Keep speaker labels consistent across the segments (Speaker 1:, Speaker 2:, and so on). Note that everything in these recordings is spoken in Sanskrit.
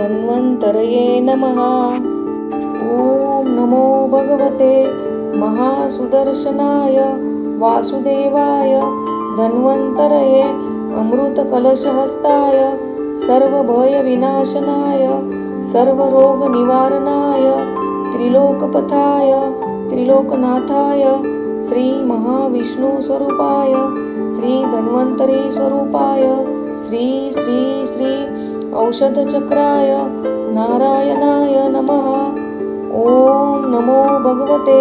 Speaker 1: धन्वन्तरये नमः। ॐ नमो भगवते महासुदर्शनाय वासुदेवाय धन्वन्तरये अमृतकलशहस्ताय सर्वभयविनाशनाय सर्वरोगनिवारणाय त्रिलोकपथाय त्रिलोकनाथाय श्रीमहाविष्णुस्वरूपाय श्रीधन्वन्तरीस्वरूपाय श्री श्री श्री औषधचक्राय नारायणाय नमः। ॐ नमो भगवते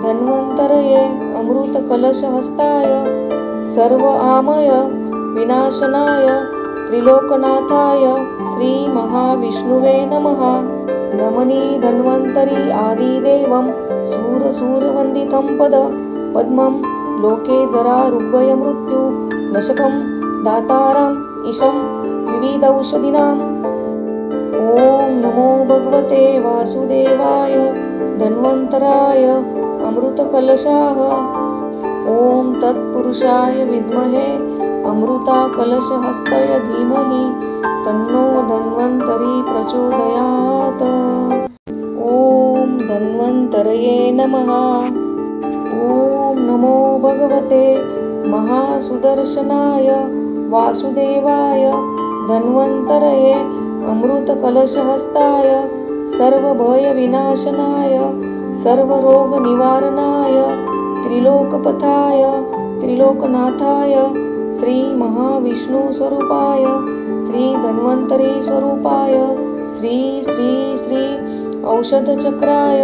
Speaker 1: धन्वन्तरये अमृतकलशहस्ताय सर्वआमय विनाशनाय त्रिलोकनाथाय श्रीमहाविष्णुवे नमः। नमनि धन्वन्तरी आदिदेवं सूरसूरवन्दितं पद्मं लोके जरारुग्भयमृत्यु नशकं दातारम् ईशं विविधौषधीनाम्। ॐ नमो भगवते वासुदेवाय धन्वन्तराय अमृतकलशाः। ॐ तत्पुरुषाय विद्महे अमृतकलशहस्ताय धीमहि तन्नो धन्वन्तरी प्रचोदयात्। ॐ धन्वन्तरये नमः। ॐ नमो भगवते महासुदर्शनाय वासुदेवाय धन्वन्तरये अमृतकलशहस्ताय सर्वभयविनाशनाय सर्वरोगनिवारणाय त्रिलोकपथाय त्रिलोकनाथाय श्रीमहाविष्णुस्वरूपाय श्रीधन्वन्तरीस्वरूपाय श्री श्री श्री औषधचक्राय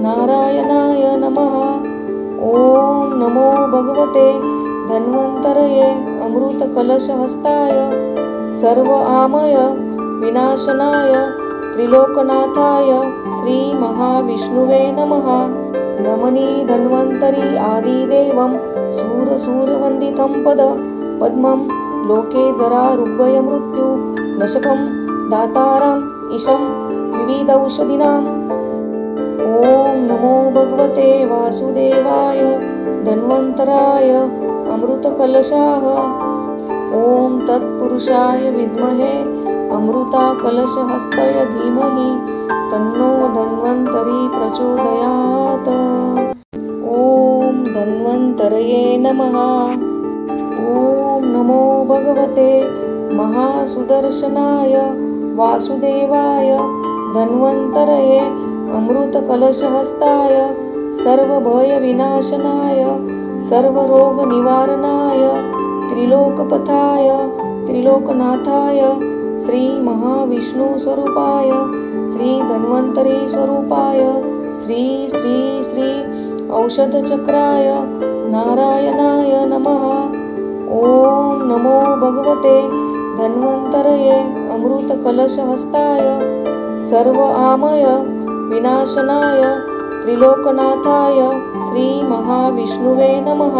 Speaker 1: नारायणाय नमः। ॐ नमो भगवते धन्वन्तरये अमृतकलशहस्ताय सर्वआमय विनाशनाय त्रिलोकनाथाय श्रीमहाविष्णुवे नमः। नमनि धन्वन्तरी आदिदेवं सूरसूरवन्दितं पद्मं लोके जरारुग्भयमृत्यु नशकं दातारम् ईशं विविधौषधीनाम्। ॐ नमो भगवते वासुदेवाय धन्वन्तराय अमृतकलशाः। ॐ तत्पुरुषाय विद्महे अमृतकलशहस्ताय धीमहि तन्नो धन्वन्तरी प्रचोदयात्। ॐ धन्वन्तरये नमः। ॐ नमो भगवते महासुदर्शनाय वासुदेवाय धन्वन्तरये अमृतकलशहस्ताय सर्वभयविनाशनाय सर्वरोगनिवारणाय त्रिलोकपथाय त्रिलोकनाथाय श्रीमहाविष्णुस्वरूपाय श्रीधन्वन्तरीस्वरूपाय श्री श्री श्री औषधचक्राय नारायणाय नमः। ॐ नमो भगवते धन्वन्तरये अमृतकलशहस्ताय सर्वआमय विनाशनाय त्रिलोकनाथाय श्रीमहाविष्णुवे नमः।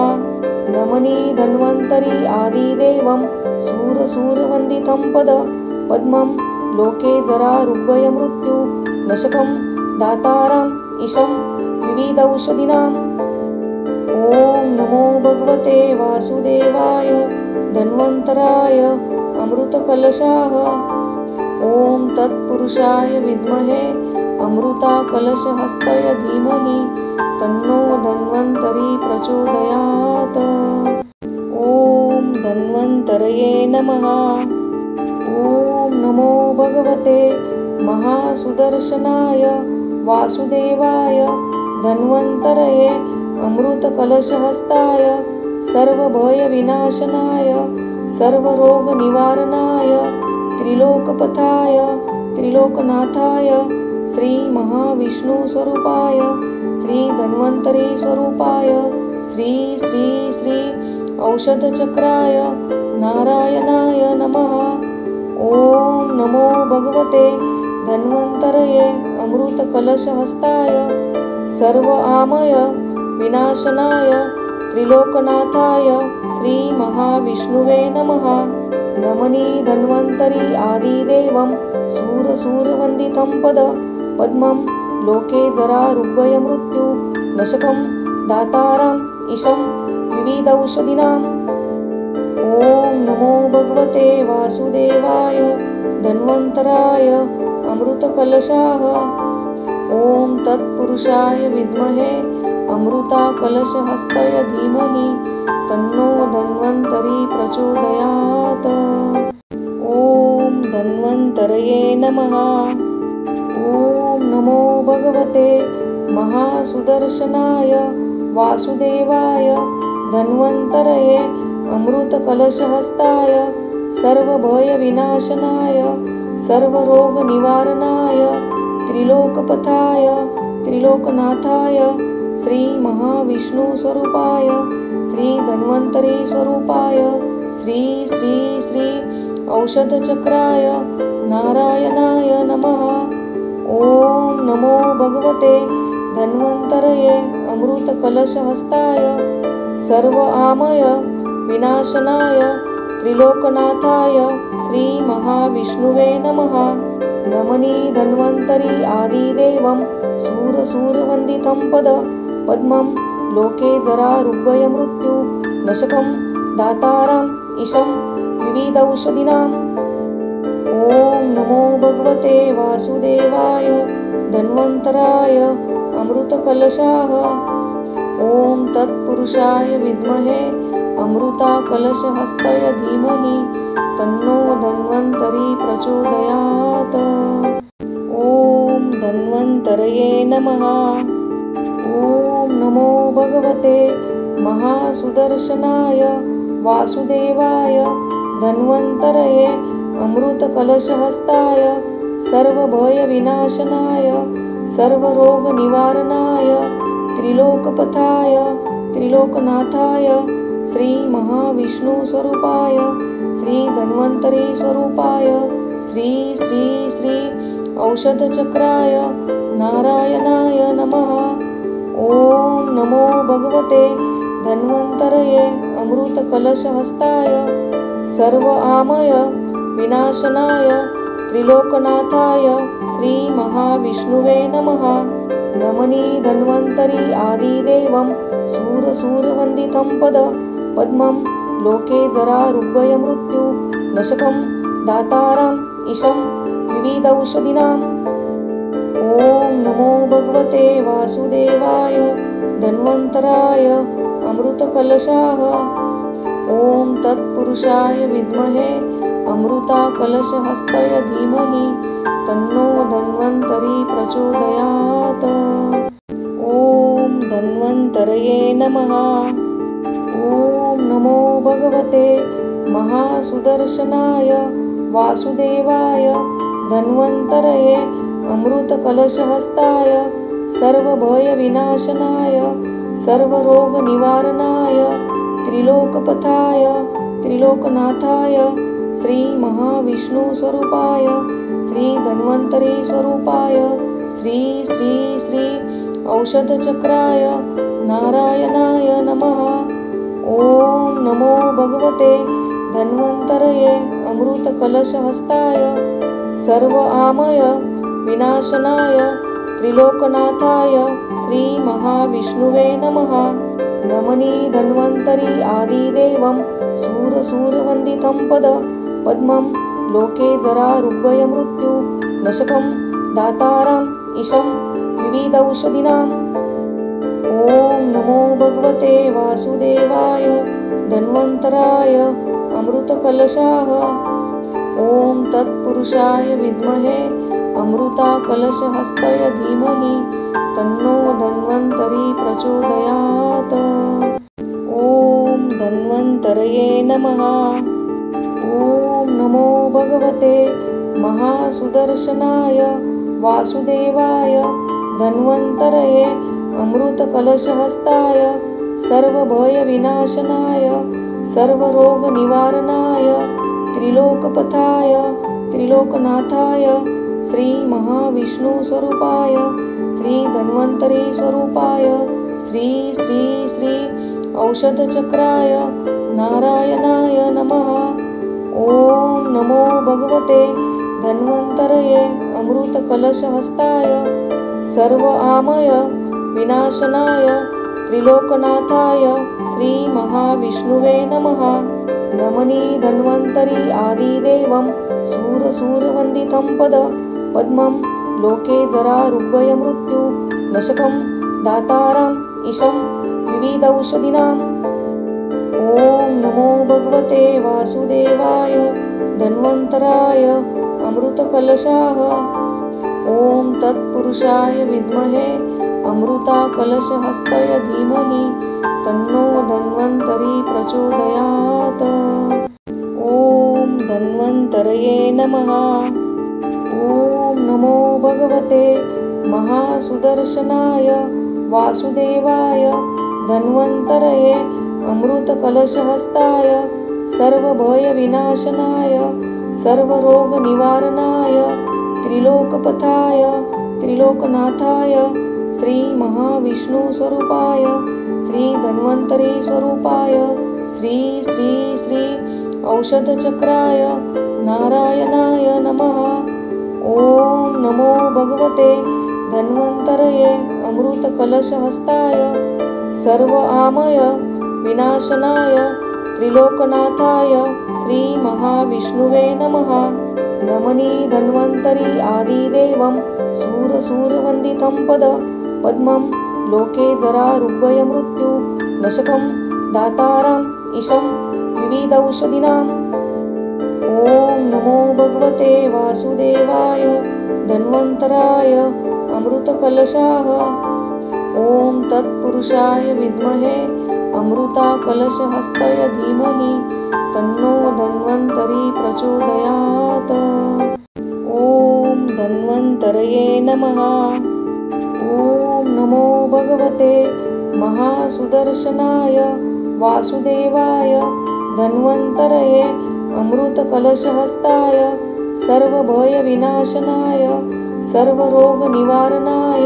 Speaker 1: नमनि धन्वन्तरी आदिदेवं सूरसूरवन्दितं पद्मं लोके जरारुग्भयमृत्यु नशकं दातारम् ईशं विविधौषधीनाम्। ॐ नमो भगवते वासुदेवाय धन्वन्तराय अमृतकलशाः। ॐ तत्पुरुषाय विद्महे अमृतकलशहस्ताय धीमहि तन्नो धन्वन्तरी प्रचोदयात्। ॐ धन्वन्तरये नमः। ॐ नमो भगवते महासुदर्शनाय वासुदेवाय धन्वन्तरये अमृतकलशहस्ताय सर्वभयविनाशनाय सर्वरोगनिवारणाय त्रिलोकपथाय त्रिलोकनाथाय श्रीमहाविष्णुस्वरूपाय श्रीधन्वन्तरीस्वरूपाय श्री श्री श्री औषधचक्राय नारायणाय नमः। ॐ नमो भगवते धन्वन्तरये अमृतकलशहस्ताय सर्वआमय विनाशनाय त्रिलोकनाथाय श्रीमहाविष्णुवे नमः। नमनि धन्वन्तरी आदिदेवं सूरसूरवन्दितं पद्मं लोके जरारुग्भयमृत्यु नशकं दातारम् ईशं विविधौषधीनाम्। ॐ नमो भगवते वासुदेवाय धन्वन्तराय अमृतकलशाः। ॐ तत्पुरुषाय विद्महे अमृतकलशहस्ताय धीमहि तन्नो धन्वन्तरी प्रचोदयात्। ॐ धन्वन्तरये नमः। ॐ नमो भगवते महासुदर्शनाय वासुदेवाय धन्वन्तरये अमृतकलशहस्ताय सर्वभयविनाशनाय सर्वरोगनिवारणाय त्रिलोकपथाय त्रिलोकनाथाय श्रीमहाविष्णुस्वरूपाय श्रीधन्वन्तरीस्वरूपाय श्री श्री श्री औषधचक्राय नारायणाय नमः। ॐ नमो भगवते धन्वन्तरये अमृतकलशहस्ताय सर्वआमय विनाशनाय त्रिलोकनाथाय श्रीमहाविष्णुवे नमः। नमनि धन्वन्तरी आदिदेवं सूरसूरवन्दितं पद्मं लोके जरारुग्भयमृत्यु नशकं दातारम् ईशं विविधौषधीनाम्। ॐ नमो भगवते वासुदेवाय धन्वन्तराय अमृतकलशाः। ॐ तत्पुरुषाय विद्महे अमृतकलशहस्ताय धीमहि तन्नो धन्वन्तरी प्रचोदयात्। ॐ धन्वन्तरये नमः। ॐ नमो भगवते महासुदर्शनाय वासुदेवाय धन्वन्तरये अमृतकलशहस्ताय सर्वभयविनाशनाय सर्वरोगनिवारणाय त्रिलोकपथाय त्रिलोकनाथाय श्रीमहाविष्णुस्वरूपाय श्रीधन्वन्तरीस्वरूपाय श्री श्री श्री औषधचक्राय नारायणाय नमः। ॐ नमो भगवते धन्वन्तरये अमृतकलशहस्ताय सर्वआमय विनाशनाय त्रिलोकनाथाय श्रीमहाविष्णुवे नमः। नमनि धन्वन्तरी आदिदेवं सूरसूरवन्दितं पद्मं लोके जरारुग्भयमृत्यु नशकं दातारम् ईशं विविधौषधीनाम्। ॐ नमो भगवते वासुदेवाय धन्वन्तराय अमृतकलशाः। ॐ तत्पुरुषाय विद्महे अमृतकलशहस्ताय धीमहि तन्नो धन्वन्तरी प्रचोदयात्। ॐ धन्वन्तरये नमः। ॐ नमो भगवते महासुदर्शनाय वासुदेवाय धन्वन्तरये अमृतकलशहस्ताय सर्वभयविनाशनाय सर्वरोगनिवारणाय त्रिलोकपथाय त्रिलोकनाथाय श्रीमहाविष्णुस्वरूपाय श्रीधन्वन्तरीस्वरूपाय श्री श्री श्री औषधचक्राय नारायणाय नमः। ॐ नमो भगवते धन्वन्तरये अमृतकलशहस्ताय सर्वआमय विनाशनाय त्रिलोकनाथाय श्रीमहाविष्णुवे नमः। नमनि धन्वन्तरी आदिदेवं सूरसूरवन्दितं पद्मं लोके जरारुग्भयमृत्यु नशकं दातारम् ईशं विविधौषधीनाम्। ॐ नमो भगवते वासुदेवाय धन्वन्तराय अमृतकलशाः। ॐ तत्पुरुषाय विद्महे अमृतकलशहस्ताय धीमहि तन्नो धन्वन्तरी प्रचोदयात्। ॐ धन्वन्तरये नमः। ॐ नमो भगवते महासुदर्शनाय वासुदेवाय धन्वन्तरये अमृतकलशहस्ताय सर्वभयविनाशनाय सर्वरोगनिवारणाय त्रिलोकपथाय त्रिलोकनाथाय श्रीमहाविष्णुस्वरूपाय श्रीधन्वन्तरीस्वरूपाय श्री श्री श्री औषधचक्राय नारायणाय नमः। ॐ नमो भगवते धन्वन्तरये अमृतकलशहस्ताय सर्वआमय विनाशनाय त्रिलोकनाथाय श्रीमहाविष्णुवे नमः। नमनि धन्वन्तरि आदिदेवं सूरसूरवन्दितं पद्मं लोके जरारुग्भयमृत्यु नशकं दातारम् ईशं विविधौषधीनाम्। ॐ नमो भगवते वासुदेवाय धन्वन्तराय अमृतकलशाः। ॐ तत्पुरुषाय विद्महे अमृताकलशहस्ताय धीमहि तन्नो धन्वन्तरी प्रचोदयात्। ॐ धन्वन्तरये नमः। ॐ नमो भगवते महासुदर्शनाय वासुदेवाय धन्वन्तरये अमृतकलशहस्ताय सर्वभयविनाशनाय सर्वरोगनिवारणाय त्रिलोकपथाय त्रिलोकनाथाय श्रीमहाविष्णुस्वरूपाय श्रीधन्वन्तरीस्वरूपाय श्री श्री श्री औषधचक्राय नारायणाय नमः। ॐ नमो भगवते धन्वन्तरये अमृतकलशहस्ताय सर्व आमय विनाशनाय त्रिलोकनाथाय श्रीमहाविष्णुवे नमः। नमनि धन्वन्तरि आदिदेवं सूरसूरवन्दितं पद्मं लोके जरारुग्भयमृत्यु नशकं दातारम् ईशं विविधौषधीनाम्। ॐ नमो भगवते वासुदेवाय धन्वन्तराय अमृतकलशाः। ॐ तत्पुरुषाय विद्महे अमृताकलशहस्ताय धीमहि तन्नो धन्वन्तरी प्रचोदयात्। ॐ धन्वन्तरये नमः। ॐ नमो भगवते महासुदर्शनाय वासुदेवाय धन्वन्तरये अमृतकलशहस्ताय सर्वभयविनाशनाय सर्वरोगनिवारणाय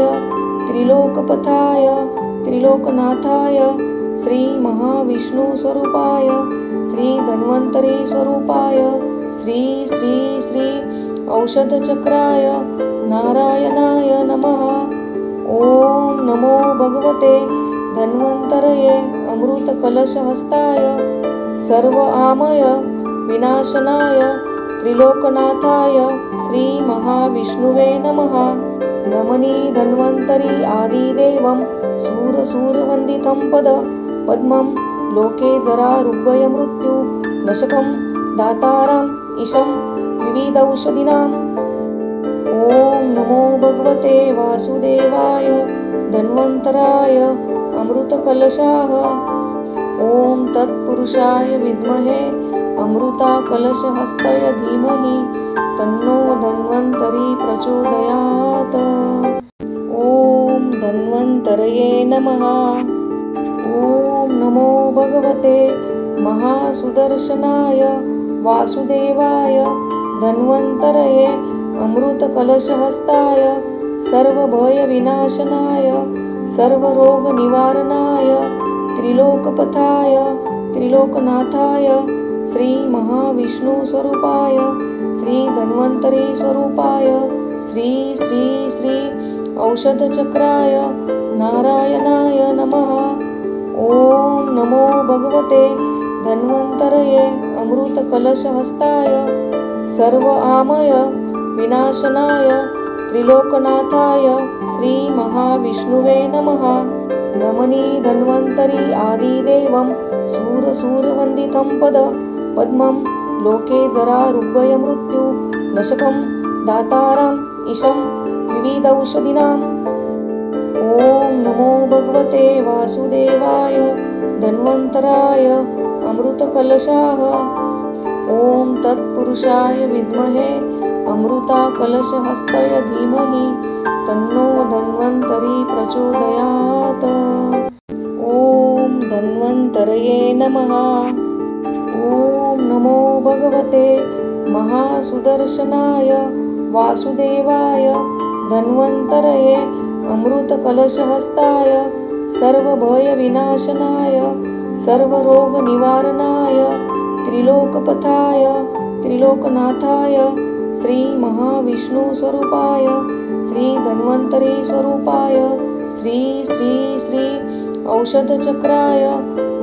Speaker 1: त्रिलोकपथाय त्रिलोकनाथाय श्रीमहाविष्णुस्वरूपाय श्रीधन्वन्तरीस्वरूपाय श्री श्री श्री औषधचक्राय नारायणाय नमः। ॐ नमो भगवते धन्वन्तरये अमृतकलशहस्ताय सर्व आमय विनाशनाय त्रिलोकनाथाय श्रीमहाविष्णुवे नमः। नमनि धन्वन्तरि आदिदेवं सूरसूरवन्दितं पद्मं लोके जरारुग्भयमृत्यु नशकं दातारम् ईशं विविधौषधीनाम्। ॐ नमो भगवते वासुदेवाय धन्वन्तराय अमृतकलशाः। ॐ तत्पुरुषाय विद्महे अमृताकलशहस्ताय धीमहि तन्नो धन्वन्तरी प्रचोदयात्। ॐ धन्वन्तरये नमः। ॐ नमो भगवते महासुदर्शनाय वासुदेवाय धन्वन्तरये अमृतकलशहस्ताय सर्वभयविनाशनाय सर्वरोगनिवारणाय त्रिलोकपथाय त्रिलोकनाथाय श्रीमहाविष्णुस्वरूपाय श्रीधन्वन्तरीस्वरूपाय श्री श्री श्री औषधचक्राय नारायणाय नमः। ॐ नमो भगवते धन्वन्तरये अमृतकलशहस्ताय सर्व आमय विनाशनाय त्रिलोकनाथाय श्रीमहाविष्णुवे नमः। नमनि धन्वन्तरि आदिदेवं सूरसूरवन्दितं पद्मं लोके जरारुग्भयमृत्यु नशकं दातारम् ईशं विविधौषधीनाम्। ॐ नमो भगवते वासुदेवाय धन्वन्तराय अमृतकलशाः। ॐ तत्पुरुषाय विद्महे अमृताकलशहस्ताय धीमहि तन्नो धन्वन्तरी प्रचोदयात्। ॐ धन्वन्तरये नमः। ॐ नमो भगवते महासुदर्शनाय वासुदेवाय धन्वन्तरये अमृतकलशहस्ताय सर्वभयविनाशनाय सर्वरोगनिवारणाय त्रिलोकपथाय त्रिलोकनाथाय श्रीमहाविष्णुस्वरूपाय श्रीधन्वन्तरीस्वरूपाय श्री श्री श्री औषधचक्राय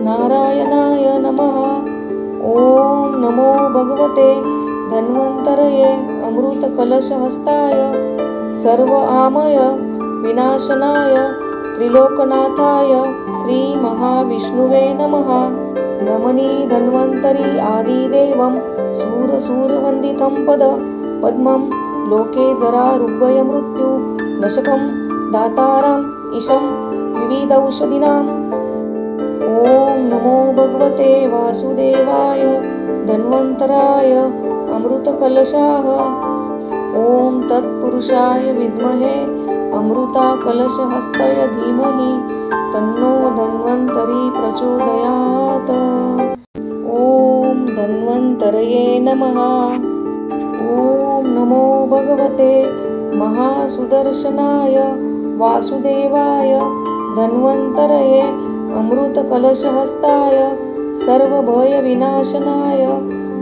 Speaker 1: नारायणाय नमः। ॐ नमो भगवते धन्वन्तरये अमृतकलशहस्ताय सर्वआमय विनाशनाय त्रिलोकनाथाय श्रीमहाविष्णुवे नमः। नमनि धन्वन्तरि आदिदेवं सूरसूरवन्दितं पद्मं लोके जरारुग्भयमृत्यु नशकं दातारम् ईशं विविधौषधीनाम्। ॐ नमो भगवते वासुदेवाय धन्वन्तराय अमृतकलशाः। ॐ तत्पुरुषाय विद्महे अमृतकलशहस्ताय धीमहि तन्नो धन्वन्तरि प्रचोदयात्। ॐ धन्वन्तरये नमः। ॐ नमो भगवते महासुदर्शनाय वासुदेवाय धन्वन्तरये अमृतकलशहस्ताय सर्वभयविनाशनाय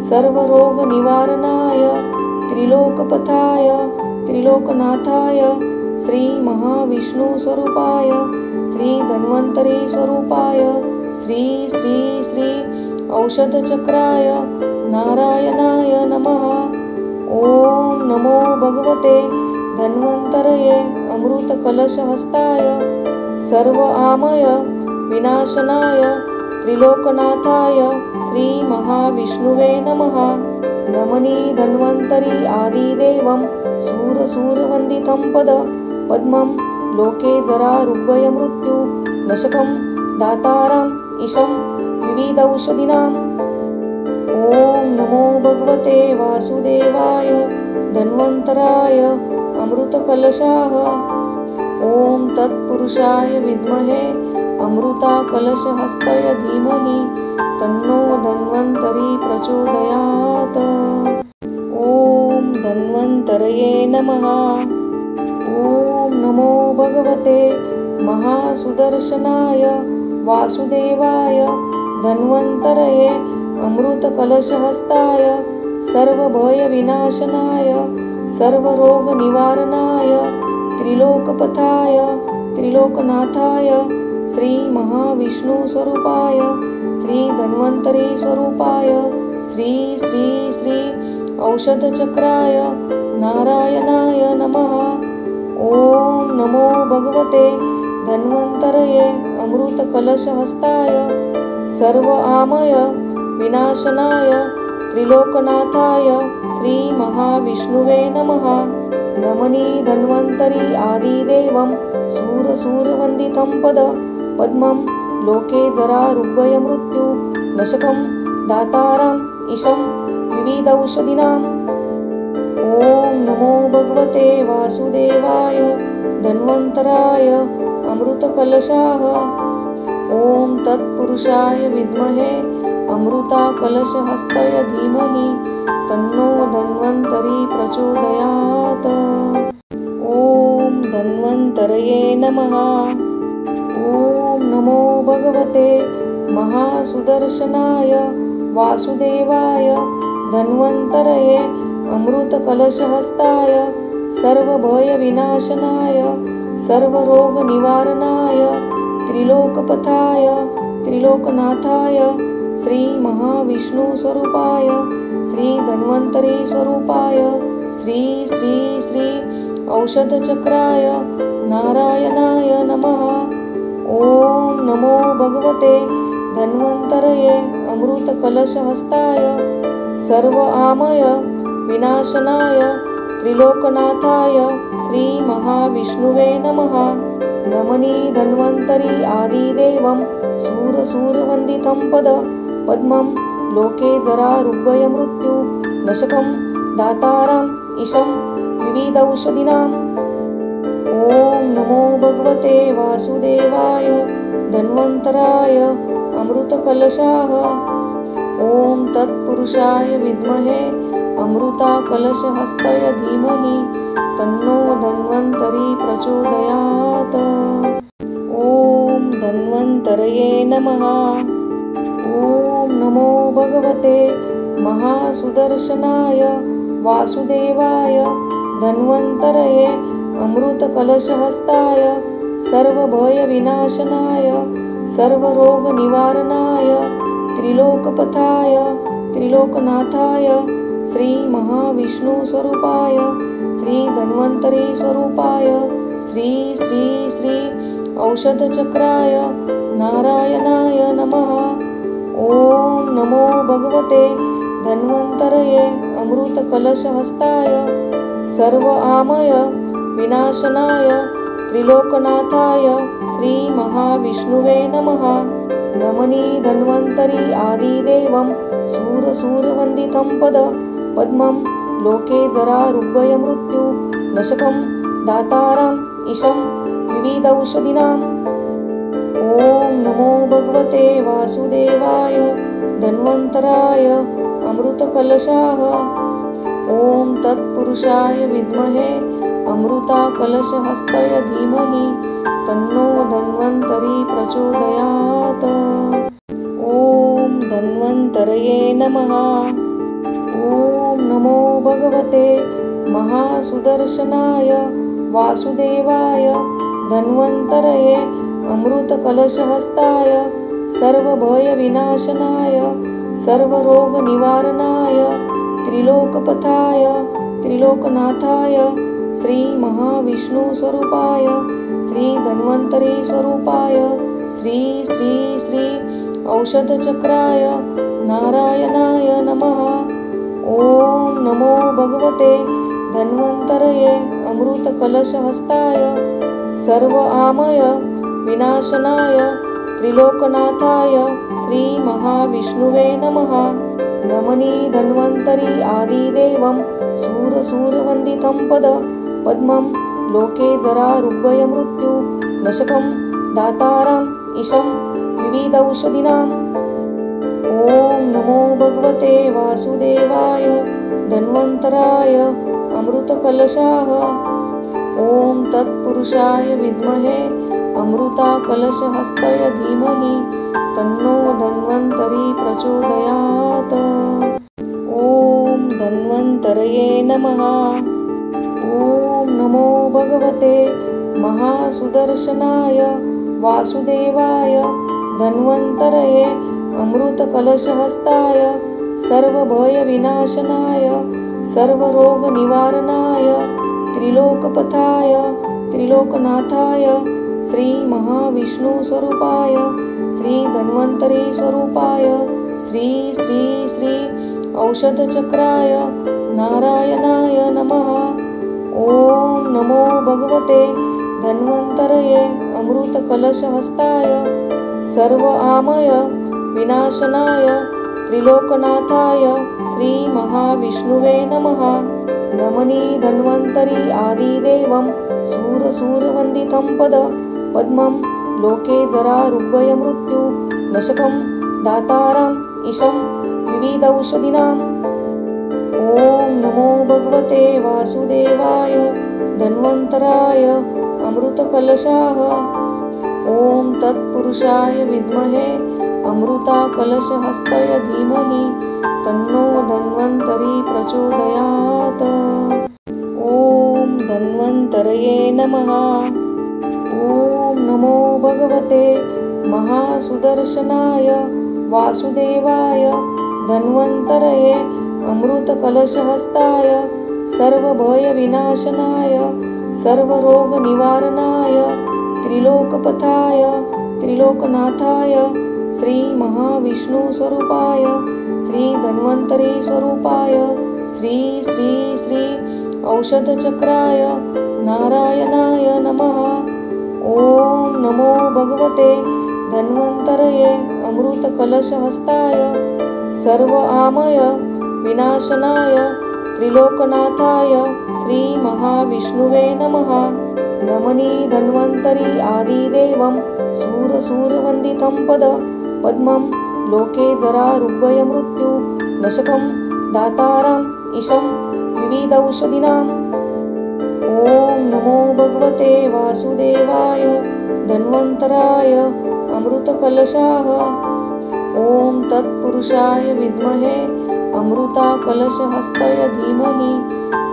Speaker 1: सर्वरोगनिवारणाय त्रिलोकपथाय त्रिलोकनाथाय श्रीमहाविष्णुस्वरूपाय श्रीधन्वन्तरीस्वरूपाय श्री श्री श्री औषधचक्राय नारायणाय नमः। ॐ नमो भगवते धन्वन्तरये अमृतकलशहस्ताय सर्वआमय विनाशनाय त्रिलोकनाथाय श्रीमहाविष्णुवे नमः। नमनि धन्वन्तरि आदिदेवं सूरसूरवन्दितं पद्मं लोके जरारुग्भयमृत्यु नशकं दातारम् ईशं विविधौषधीनाम्। ॐ नमो भगवते वासुदेवाय धन्वन्तराय अमृतकलशाः। ॐ तत्पुरुषाय विद्महे अमृतकलशहस्ताय धीमहि तन्नो धन्वन्तरि प्रचोदयात्। ॐ धन्वन्तरये नमः। ॐ नमो भगवते महासुदर्शनाय वासुदेवाय धन्वन्तरये अमृतकलशहस्ताय सर्वभयविनाशनाय सर्वरोगनिवारणाय त्रिलोकपथाय त्रिलोकनाथाय श्रीमहाविष्णुस्वरूपाय श्रीधन्वन्तरीस्वरूपाय श्री श्री श्री औषधचक्राय नारायणाय नमः। ॐ नमो भगवते धन्वन्तरये अमृतकलशहस्ताय सर्वआमय विनाशनाय त्रिलोकनाथाय श्रीमहाविष्णुवे नमः। नमनि धन्वन्तरि आदिदेवं सूरसूरवन्दितं पद्मं लोके जरारुग्भयमृत्यु नशकं दातारम् ईशं विविधौषधीनाम्। ॐ नमो भगवते वासुदेवाय धन्वन्तराय अमृतकलशाः। ॐ तत्पुरुषाय विद्महे अमृतकलशहस्ताय धीमहि तन्नो धन्वन्तरि प्रचोदयात्। ॐ धन्वन्तरये नमः। ॐ नमो भगवते महासुदर्शनाय वासुदेवाय धन्वन्तरये अमृतकलशहस्ताय सर्वभयविनाशनाय सर्वरोगनिवारणाय त्रिलोकपथाय त्रिलोकनाथाय श्रीमहाविष्णुस्वरूपाय श्रीधन्वन्तरीस्वरूपाय श्री श्री श्री औषधचक्राय नारायणाय नमः। ॐ नमो भगवते धन्वन्तरये अमृतकलशहस्ताय सर्वआमय विनाशनाय त्रिलोकनाथाय श्रीमहाविष्णुवे नमः। नमनि धन्वन्तरि आदिदेवं सूरसूरवन्दितं पद्मं लोके जरारुग्भयमृत्यु नशकं दातारम् ईशं विविधौषधीनाम्। ॐ नमो भगवते वासुदेवाय धन्वन्तराय अमृतकलशाः। ॐ तत्पुरुषाय विद्महे अमृतकलशहस्ताय धीमहि तन्नो धन्वन्तरि प्रचोदयात्। ॐ धन्वन्तरये नमः। ॐ नमो भगवते महासुदर्शनाय वासुदेवाय धन्वन्तरये अमृतकलशहस्ताय सर्वभयविनाशनाय सर्वरोगनिवारणाय त्रिलोकपथाय त्रिलोकनाथाय श्री महाविष्णुस्वरूपाय श्री धन्वन्तरी स्वरूपाय श्री श्री श्री औषधचक्राय नारायणाय नमः। ओम नमो भगवते धन्वन्तरये अमृतकलशहस्ताय सर्व आमय विनाशनाय त्रिलोकनाथाय श्री महाविष्णुवे नमः। नमनि धन्वन्तरी आदिदेवं सूरसूरवन्दितं पद्मं लोके जरारुग्भयमृत्यु नशकं दातारम् ईशं विविधौषधीनाम्। ओम नमो भगवते वासुदेवाय धन्वन्तराय अमृतकलशाः। ओम तत्पुरुषाय विद्महे अमृतकलशहस्ताय धीमहि तन्नो धन्वन्तरी प्रचोदयात्। ओम धन्वन्तरये नमः। ओम नमो भगवते महासुदर्शनाय वासुदेवाय धन्वन्तरये अमृतकलशहस्ताय सर्वभयविनाशनाय सर्वरोगनिवारणाय त्रिलोकपथाय त्रिलोकनाथाय श्री महाविष्णुस्वरूपाय श्री धन्वन्तरी स्वरूपाय श्री श्री श्री औषधचक्राय नारायणाय नमः। ओम नमो भगवते धन्वन्तरये अमृतकलशहस्ताय सर्व आमय विनाशनाय त्रिलोकनाथाय श्री महाविष्णुवे नमः। नमनि धन्वन्तरी आदिदेवं सूरसूरवन्दितं पद्मं लोके जरारुग्भयमृत्यु नशकं दातारम् ईशं विविधौषधीनाम्। ओम नमो भगवते वासुदेवाय धन्वन्तराय अमृतकलशाः। ओम तत्पुरुषाय विद्महे अमृतकलशहस्ताय धीमहि तन्नो धन्वन्तरी प्रचोदयात्। ओम धन्वन्तरये नमः। ओम नमो भगवते महासुदर्शनाय वासुदेवाय धन्वन्तरये अमृतकलशहस्ताय सर्वभयविनाशनाय सर्वरोगनिवारणाय त्रिलोकपथाय त्रिलोकनाथाय श्री महाविष्णुस्वरूपाय श्री धन्वन्तरी स्वरूपाय श्री श्री श्री औषधचक्राय नारायणाय नमः। ओम नमो भगवते धन्वन्तरये अमृतकलशहस्ताय सर्व आमय विनाशनाय त्रिलोकनाथाय श्री महाविष्णुवे नमः। नमनि धन्वन्तरी आदिदेवं सूरसूरवन्दितं पद्मं लोके जरारुग्भयमृत्यु नशकं दातारम् ईशं विविधौषधीनाम्। ओम नमो भगवते वासुदेवाय धन्वन्तराय अमृतकलशाः। ओम तत्पुरुषाय विद्महे अमृतकलशहस्ताय धीमहि तन्नो धन्वन्तरी प्रचोदयात्। ओम धन्वन्तरये नमः। ओम नमो भगवते महासुदर्शनाय वासुदेवाय धन्वन्तरये अमृतकलशहस्ताय सर्वभयविनाशनाय सर्वरोगनिवारणाय त्रिलोकपथाय त्रिलोकनाथाय श्री महाविष्णुस्वरूपाय श्री धन्वन्तरी स्वरूपाय श्री श्री श्री औषधचक्राय नारायणाय नमः। ओम नमो भगवते धन्वन्तरये अमृतकलशहस्ताय सर्व आमय विनाशनाय त्रिलोकनाथाय श्री महाविष्णुवे नमः। नमनि धन्वन्तरी आदिदेवं सूरसूरवन्दितं पद्मं लोके जरारुग्भयमृत्यु नशकं दातारम् ईशं विविधौषधीनाम्। ओम नमो भगवते वासुदेवाय धन्वन्तराय अमृतकलशाः। ओम तत्पुरुषाय विद्महे अमृतकलशहस्ताय धीमहि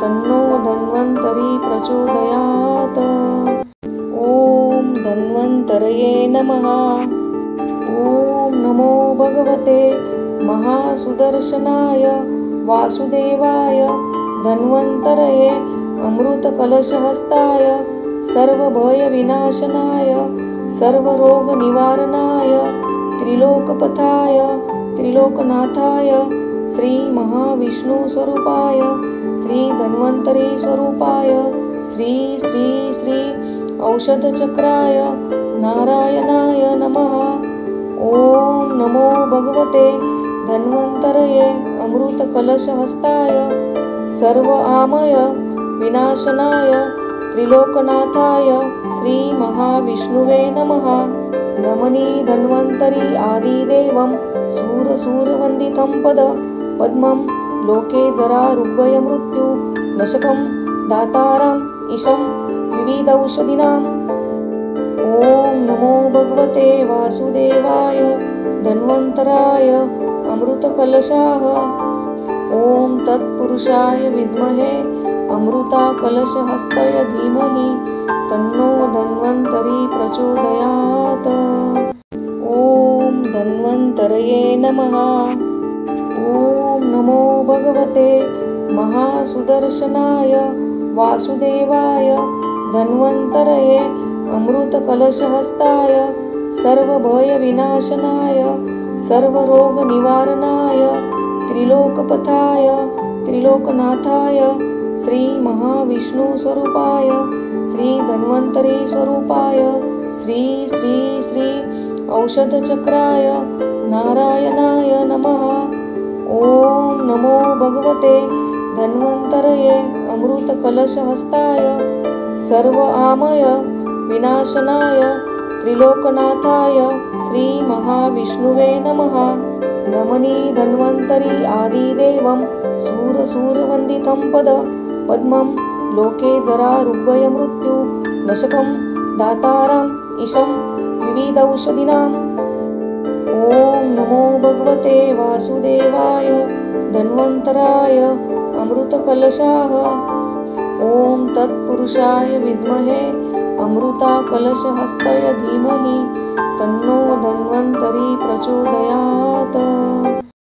Speaker 1: तन्नो धन्वन्तरी प्रचोदयात्। ओम धन्वन्तरये नमः। ओम नमो भगवते महासुदर्शनाय वासुदेवाय धन्वन्तरये अमृतकलशहस्ताय सर्वभयविनाशनाय सर्वरोगनिवारणाय त्रिलोकपथाय त्रिलोकनाथाय श्रीमहाविष्णुस्वरूपाय श्रीधन्वन्तरीस्वरूपाय श्री श्री श्री औषधचक्राय नारायणाय नमः। ॐ नमो भगवते धन्वन्तरये अमृतकलशहस्ताय सर्वआमय विनाशनाय त्रिलोकनाथाय श्रीमहाविष्णुवे नमः। नमनि धन्वन्तरी आदिदेवं सूरसूरवन्दितं पद्मं लोके जरारुग्भयमृत्यु नशकं दातारम् ईशं विविधौषधीनाम्। ॐ नमो भगवते वासुदेवाय धन्वन्तराय अमृतकलशाः। ॐ तत्पुरुषाय विद्महे अमृतकलशहस्ताय धीमहि तन्नो धन्वन्तरी प्रचोदयात्। ॐ धन्वन्तरये नमः। ॐ नमो भगवते महासुदर्शनाय वासुदेवाय धन्वन्तरये अमृतकलशहस्ताय सर्वभयविनाशनाय सर्वरोगनिवारणाय त्रिलोकपथाय त्रिलोकनाथाय श्रीमहाविष्णुस्वरूपाय श्रीधन्वन्तरीस्वरूपाय श्री श्री श्री औषधचक्राय नारायणाय नमः। ॐ नमो भगवते धन्वन्तरये अमृतकलशहस्ताय सर्वआमय विनाशनाय त्रिलोकनाथाय श्रीमहाविष्णुवे नमः। नमनि धन्वन्तरी आदिदेवं सूरसूरवन्दितं पद्मं लोके जरारुग्भयमृत्यु नशकं दातारम् ईशं विविधौषधीनाम्। ॐ नमो भगवते वासुदेवाय धन्वन्तराय अमृतकलशाः। ॐ तत्पुरुषाय विद्महे अमृतकलशहस्ताय धीमहि तन्नो धन्वन्तरी प्रचोदयात्।